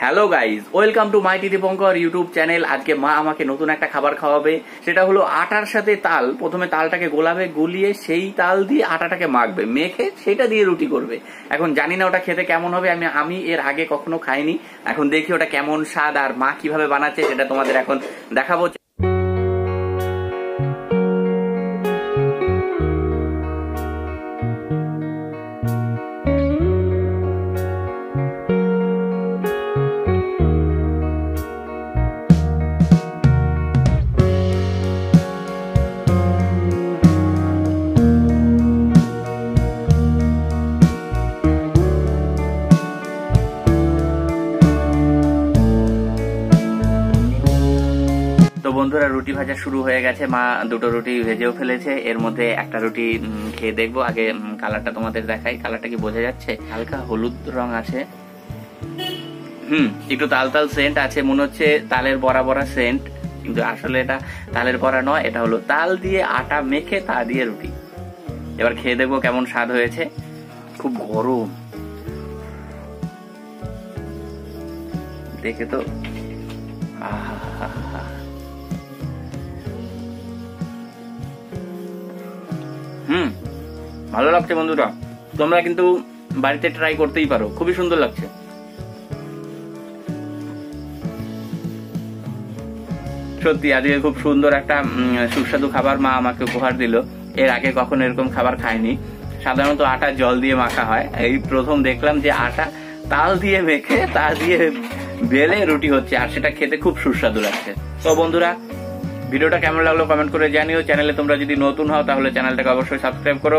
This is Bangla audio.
Hello guys, welcome to my Dipankar YouTube channel. আজকে মা আমাকে নতুন একটা খাবার খাওয়াবে। সেটা হলো আটার সাথে তাল। প্রথমে তালটাকে গোলাবে, গুলিয়ে সেই তাল দিয়ে আটাটাকে মাখবে, মেখে সেটা দিয়ে রুটি করবে। এখন জানি না ওটা খেতে কেমন হবে, আমি এর আগে কখনো খাইনি। এখন দেখি ওটা কেমন স্বাদ আর মা কিভাবে বানাচ্ছে সেটা তোমাদের এখন দেখাবো। তো বন্ধুরা, রুটি ভাজা শুরু হয়ে গেছে। মা দুটো রুটি ভেজেও ফেলেছে। এর মধ্যে একটা রুটি খেয়ে দেখবো। আগে কালারটা তোমাদের দেখাই। কালারটা কি বোঝা যাচ্ছে? হালকা হলুদ রং আছে। একটু তাল তাল সেন্ট আছে, মনে হচ্ছে তালের বড়া বড়া সেন্ট, কিন্তু আসলে এটা তালের বড়া নয়, এটা হলো তাল দিয়ে আটা মেখে তা দিয়ে রুটি। এবার খেয়ে দেখবো কেমন স্বাদ হয়েছে। খুব গরম, দেখে তো ভালো লাগছে বন্ধুরা। তোমরা কিন্তু বাড়িতে ট্রাই করতেই পারো, খুবই সুন্দর লাগছে। সত্যি আজকে খুব সুন্দর একটা সুস্বাদু খাবার মা আমাকে উপহার দিল। এর আগে কখনো এরকম খাবার খাইনি। সাধারণত আটা জল দিয়ে মাখা হয়, এই প্রথম দেখলাম যে আটা তাল দিয়ে মেখে তা দিয়ে বেলে রুটি হচ্ছে, আর সেটা খেতে খুব সুস্বাদু লাগছে। তো বন্ধুরা, ভিডিওটা কেমন লাগলো কমেন্ট করে জানিও। চ্যানেলে তোমরা যদি নতুন হও তাহলে চ্যানেলটাকে অবশ্যই সাবস্ক্রাইব করো।